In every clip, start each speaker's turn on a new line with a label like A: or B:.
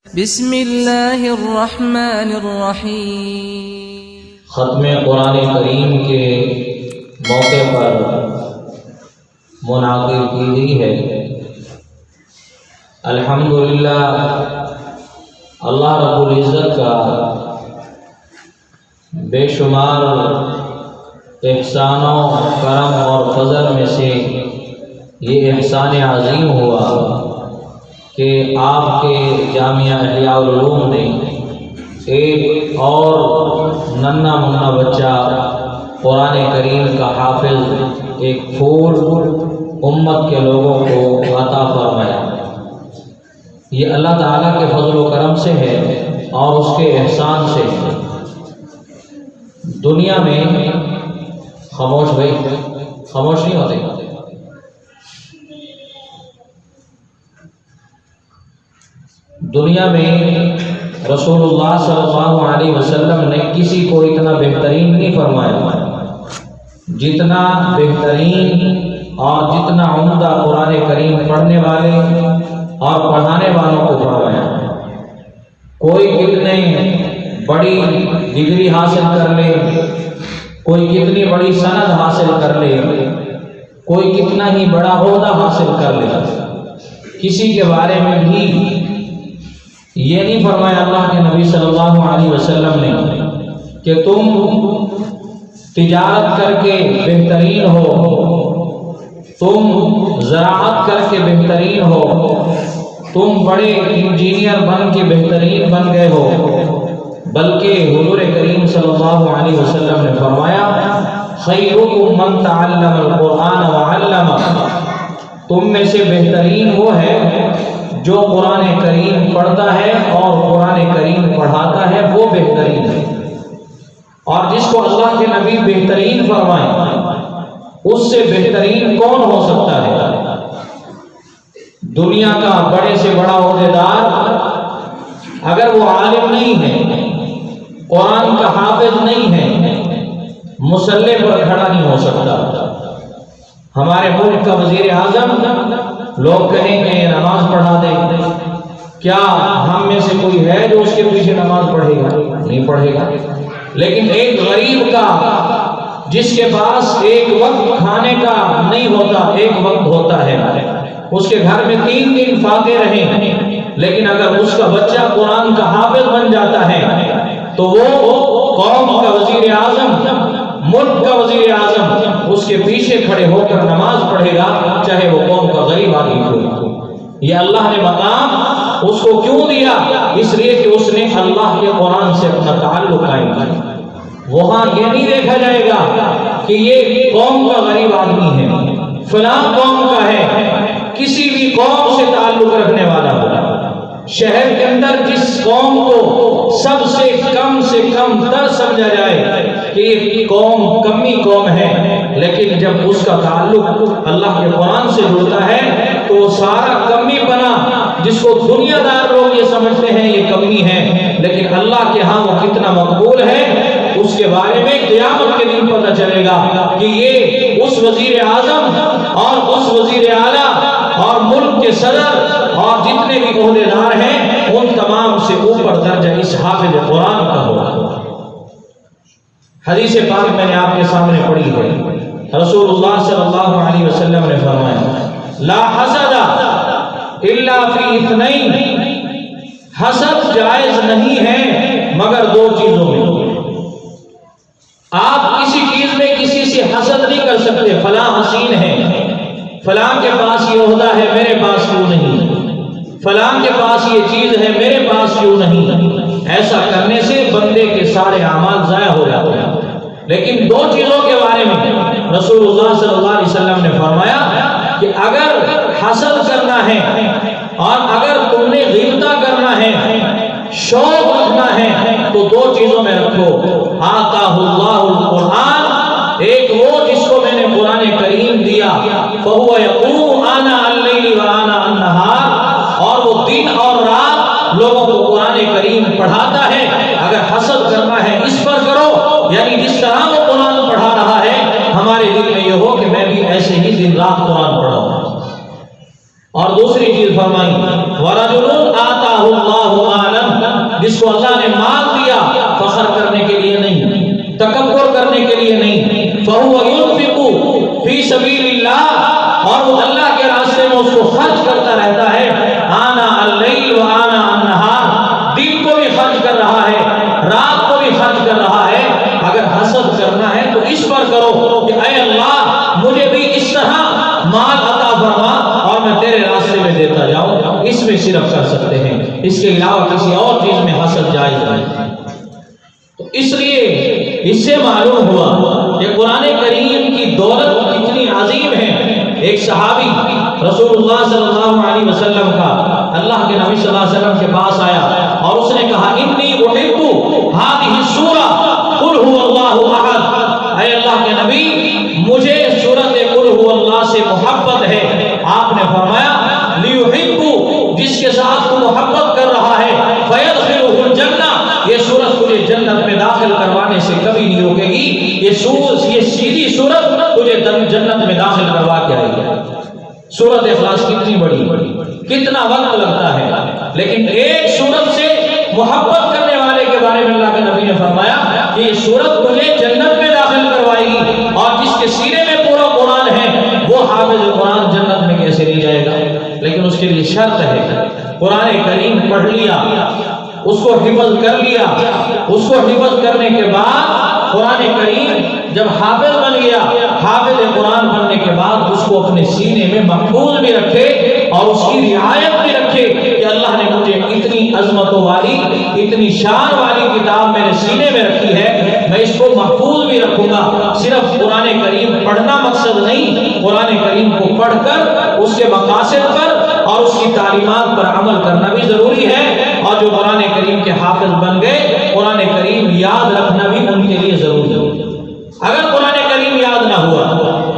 A: بسم اللہ الرحمن الرحیم۔
B: ختم قرآن کریم کے موقع پر منعقد کی گئی ہے۔ الحمدللہ اللہ رب العزت کا بے شمار احسان و کرم اور فضل میں سے یہ احسان عظیم ہوا کہ آپ کے جامعہ احیاء العلوم نے ایک اور ننھا منھا بچہ قرآن کریم کا حافظ ایک پھول امت کے لوگوں کو عطا فرمایا۔ یہ اللہ تعالیٰ کے فضل و کرم سے ہے اور اس کے احسان سے ہے۔ دنیا میں خاموش نہیں ہوتے۔ دنیا میں رسول اللہ صلی اللہ علیہ وسلم نے کسی کو اتنا بہترین نہیں فرمایا جتنا بہترین اور جتنا عمدہ قرآن کریم پڑھنے والے اور پڑھانے والوں کو فرمایا۔ کوئی کتنے بڑی ڈگری حاصل کر لے، کوئی کتنی بڑی سند حاصل کر لے، کوئی کتنا ہی بڑا عہدہ حاصل کر لے، کسی کے بارے میں بھی یہ نہیں فرمایا اللہ کے نبی صلی اللہ علیہ وسلم نے کہ تم تجارت کر کے بہترین ہو، تم زراعت کر کے بہترین ہو، تم بڑے انجینئر بن کے بہترین بن گئے ہو، بلکہ حضور کریم صلی اللہ علیہ وسلم نے فرمایا خیرکم من تعلم القرآن وعلمہ، تم میں سے بہترین وہ ہے جو قرآن کریم پڑھتا ہے اور قرآن کریم پڑھاتا ہے، وہ بہترین ہے۔ اور جس کو اللہ کے نبی بہترین فرمائے اس سے بہترین کون ہو سکتا ہے؟ دنیا کا بڑے سے بڑا عہدیدار اگر وہ عالم نہیں ہے، قرآن کا حافظ نہیں ہے، مصلی پر کھڑا نہیں ہو سکتا۔ ہمارے ملک کا وزیر اعظم لوگ کہیں گے نماز پڑھا دے، کیا ہم میں سے کوئی ہے جو اس کے پیچھے نماز پڑھے گا؟ نہیں پڑھے گا۔ لیکن ایک غریب کا جس کے پاس ایک وقت کھانے کا نہیں ہوتا، ایک وقت ہوتا ہے، اس کے گھر میں 3 دن فاقے رہیں، لیکن اگر اس کا بچہ قرآن کا حافظ بن جاتا ہے تو وہ قوم کا وزیر اعظم، ملک کا وزیر اعظم اس کے پیچھے کھڑے ہو کر نماز پڑھے گا، چاہے وہ قوم کا غریب آدمی ہو۔ یہ اللہ نے مقام اس کو کیوں دیا؟ اس لیے کہ اس نے اللہ کے قرآن سے اپنا تعلق قائم کیا۔ وہاں یہ نہیں دیکھا جائے گا کہ یہ قوم کا غریب آدمی ہے، فلاں قوم کا ہے، کسی بھی قوم سے تعلق رکھنے والا ہوگا۔ شہر کے اندر جس قوم کو سب سے کم تر سمجھا جائے کہ یہ قوم کمی قوم ہے، لیکن جب اس کا تعلق اللہ کے قرآن سے جڑتا ہے تو وہ سارا کمی بنا جس کو دنیا دار لوگ یہ سمجھتے ہیں یہ کمی ہے، لیکن اللہ کے ہاں وہ کتنا مقبول ہے اس کے بارے میں قیامت کے دن پتہ چلے گا کہ یہ اس وزیر اعظم اور اس وزیر اعلیٰ اور ملک کے صدر اور جتنے بھی عہدیدار ہیں ان تمام سے اوپر درجہ اس حافظ قرآن کا ہوگا۔ حدیث پاک میں نے آپ کے سامنے پڑھی ہے، رسول اللہ صلی اللہ علیہ وسلم نے فرمایا لا حسد الا فی اثنین، حسد جائز نہیں ہے مگر 2 چیزوں میں۔ آپ کسی چیز میں کسی سے حسد نہیں کر سکتے، فلاں حسین ہے، فلاں کے پاس یہ عہدہ ہے میرے پاس کیوں نہیں، فلاں کے پاس یہ چیز ہے میرے پاس کیوں نہیں۔ ایسا کرنے سے بندے کے سارے اعمال ضائع ہو جاتے ہیں۔ لیکن 2 چیزوں کے بارے میں رسول اللہ صلی اللہ علیہ وسلم نے فرمایا کہ اگر حسد کرنا ہے اور اگر تم نے غیبت کرنا ہے، شوق رکھنا ہے تو 2 چیزوں میں رکھو۔ آتاہ اللہ القرآن، ایک وہ جس کو میں نے قرآن کریم دیا، فہو یقوم آناء اللیل و آناء النہار، اور وہ دن اور رات لوگوں کو قرآن کریم پڑھاتا ہے۔ اگر حسد کرنا ہے اس پر کرو، یعنی جس طرح وہ قرآن پڑھا رہا ہے ہمارے دل میں یہ ہو کہ میں بھی ایسے ہی دن رات قرآن پڑھاؤں۔ اور دوسری چیز فرمائی وَرَجُلٌ آتَاهُ اللَّهُ جس کو اللہ نے مال دیا فخر کرنے کے لیے نہیں، تکبر کرنے کے لیے نہیں، فَهُوَ يُنْفِقُ فِي سَبِيلِ اللَّهِ، اور وہ اللہ کے راستے میں اس کو خرچ کرتا رہتا ہے، آنَاءَ اللَّيْلِ وَآنَاءَ النَّهَارِ، دن کو بھی خرچ کر رہا ہے، رات کو بھی خرچ کر رہا ہے۔ اگر حسد کرنا ہے تو اس پر کرو کہ اے اللہ مجھے بھی اس طرح مال عطا فرما اور میں تیرے راستے میں دیتا جاؤں، اس میں صرف کر سکتے ہیں، اس کے علاوہ کسی اور چیز میں حسد جائز نہیں۔ تو اس لیے اس سے معلوم ہوا کہ قرآن کریم کی دولت کتنی عظیم ہے۔ ایک صحابی رسول اللہ صلی اللہ علیہ وسلم کا اللہ کے نبی صلی اللہ علیہ وسلم کے پاس آیا اور اس نے کہا انی احب هذه السورہ قل هو اللہ احد، اے اللہ کے نبی مجھے سورۃ قل هو اللہ سے محبت ہے۔ آپ نے فرمایا لیحب، جس کے ساتھ تو محبت کر رہا ہے، فیدخلہ الجنہ، یہ سورت تجھے جنت میں داخل کروانے سے کبھی نہیں روکے گی، یہ سیدھی سورت تجھے جنت میں داخل کروا کے آئے گی۔ سورت اخلاص کتنی بڑی، کتنا وقت لگتا ہے، لیکن ایک سورت سے محبت کرنے والے کے بارے میں اللہ کے نبی نے فرمایا کہ یہ سورت تجھے جنت میں داخل کروائے گی، اور جس کے سینے میں پورا قرآن ہے وہ حافظ قرآن جنت میں کیسے نہیں جائے گا؟ لیکن اس کے لیے شرط ہے، قرآن کریم پڑھ لیا، اس کو حفظ کر لیا، اس کو حفظ کرنے کے بعد قرآن کریم جب حافظ بن گیا، حافظ قرآن بننے کے بعد اس کو اپنے سینے میں محفوظ بھی رکھے اور اس کی رعایت بھی رکھے کہ اللہ نے مجھے اتنی عظمتوں والی، اتنی شان والی کتاب میرے سینے میں رکھی ہے، میں اس کو محفوظ بھی رکھوں گا۔ صرف قرآن کریم پڑھنا مقصد نہیں، قرآن کریم کو پڑھ کر اس کے مقاصد پر اور اس کی تعلیمات پر عمل کرنا بھی ضروری ہے، اور جو قرآن کریم کے حافظ بن گئے قرآن کریم یاد رکھنا بھی ان کے لیے ضروری ہے۔ اگر قرآن کریم یاد نہ ہوا،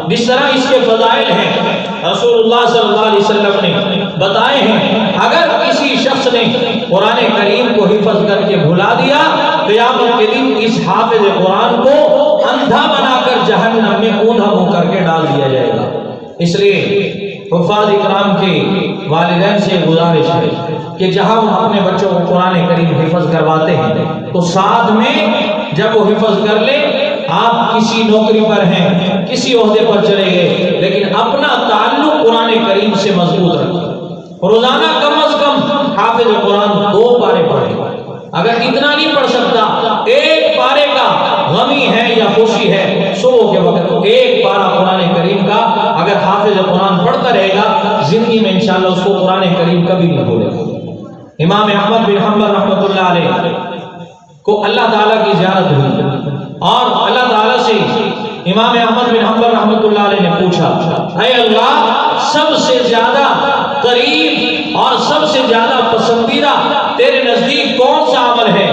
B: جس طرح اس کے فضائل ہیں رسول اللہ صلی اللہ علیہ وسلم نے بتائے ہیں، اگر کسی شخص نے قرآن کریم کو حفظ کر کے بھلا دیا، قیامت کے دن اس حافظ قرآن کو اندھا بنا کر جہنم میں اوندھا منہ کر کے ڈال دیا جائے گا۔ اس لیے حفاظ کرام کے والدین سے گزارش ہے کہ جہاں وہ اپنے بچوں کو قرآن کریم حفظ کرواتے ہیں تو ساتھ میں جب وہ حفظ کر لے، آپ کسی نوکری پر ہیں، کسی عہدے پر چلے گئے، لیکن اپنا تعلق قرآن کریم سے مضبوط رکھیں۔ روزانہ کم از کم حافظ قرآن 2 پارے پڑھیں، اگر اتنا نہیں پڑھ سکتا، 1 پارے کا غمی ہے یا خوشی ہے، صبح کے وقت 1 پارہ قرآن کریم کا اگر حافظ قرآن پڑھتا رہے گا، زندگی میں انشاءاللہ اس کو قرآن کریم کبھی نہیں بھولے گا۔ امام احمد بن حنبل رحمۃ اللہ علیہ کو اللہ تعالیٰ کی زیارت ہوئی اور اللہ تعالیٰ سے امام احمد بن حنبل رحمۃ اللہ علیہ نے پوچھا، اے اللہ سب سے زیادہ قریب اور سب سے زیادہ پسندیدہ تیرے نزدیک کون سا عمل ہے؟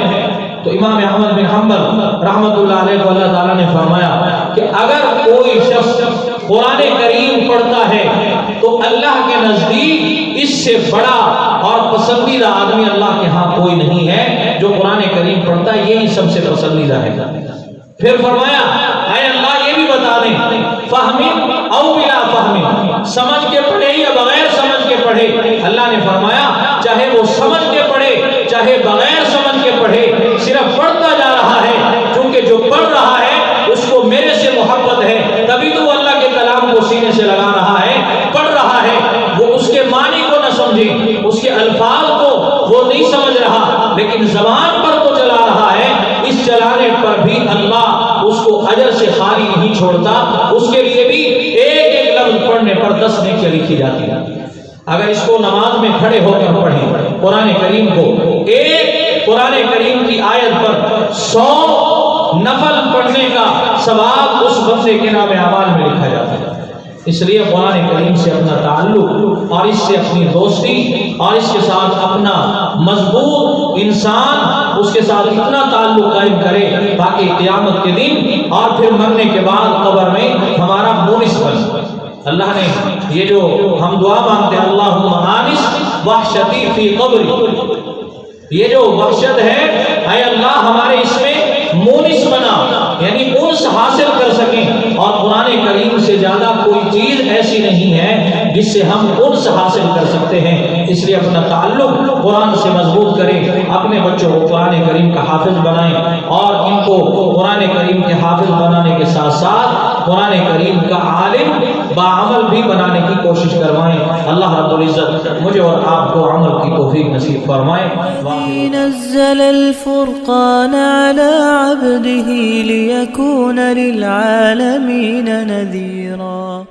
B: تو امام احمد بن حنبل رحمۃ اللہ علیہ کو اللہ تعالیٰ نے فرمایا کہ اگر کوئی شخص قرآن کریم پڑھتا ہے تو اللہ کے نزدیک اس سے بڑا اور پسندیدہ آدمی اللہ کے ہاں کوئی نہیں ہے، جو قرآن کریم پڑھتا ہے یہی سب سے پسندیدہ ہے۔ پھر فرمایا اے اللہ یہ بھی بتا دیں فہم او بلا فہم، سمجھ کے پڑھے یا بغیر سمجھ کے پڑھے؟ اللہ نے فرمایا چاہے وہ سمجھ کے پڑھے چاہے بغیر سمجھ کے پڑھے، صرف پڑھتا جا رہا ہے، کیونکہ جو پڑھ رہا ہے اس کو میرے سے محبت ہے، تبھی تو وہ اللہ کے کلام کو سینے سے لگا رہا ہے، پڑھ رہا ہے، وہ اس کے معنی کو نہ سمجھے، اس کے الفاظ کو وہ نہیں سمجھ رہا، لیکن زبان پر تو چلا رہا ہے، اس چلانے پر بھی اللہ اس کو اجر سے خالی نہیں چھوڑتا، اس کے لیے بھی ایک ایک لفظ پڑھنے پر 10 نیکیاں لکھی جاتی ہیں۔ اگر اس کو نماز میں کھڑے ہو کر پڑھیں قرآن کریم کو، ایک قرآن کریم کی آیت پر 100 نفل پڑھنے کا ثواب اس بندے کے نام اعمال میں لکھا جاتا ہے۔ اس لیے قرآن کریم سے اپنا تعلق اور اس سے اپنی دوستی اور اس کے ساتھ اپنا مضبوط انسان اس کے ساتھ اتنا تعلق قائم کرے تاکہ قیامت کے دن اور پھر مرنے کے بعد قبر میں ہمارا مونس بنے۔ اللہ نے یہ جو ہم دعا مانگتے ہیں اللہم آنس وحشتی فی قبری، یہ جو وحشت ہے اے اللہ ہمارے اس میں مونس بنا، یعنی انس حاصل کر سکیں، اور قرآن کریم سے زیادہ کوئی چیز ایسی نہیں ہے جس سے ہم انس حاصل کر سکتے ہیں۔ اس لیے اپنا تعلق قرآن سے مضبوط کریں، اپنے بچوں کو قرآن کریم کا حافظ بنائیں اور ان کو قرآن کریم کے حافظ بنانے کے ساتھ ساتھ قرآن کریم کا عالم باعمل بھی بنانے کی کوشش کروائیں۔ اللہ رب العزت مجھے اور آپ کو عمل کی توفیق نصیب فرمائے۔
C: نزل الفرقان على عبده ليكون للعالمين نذيرا۔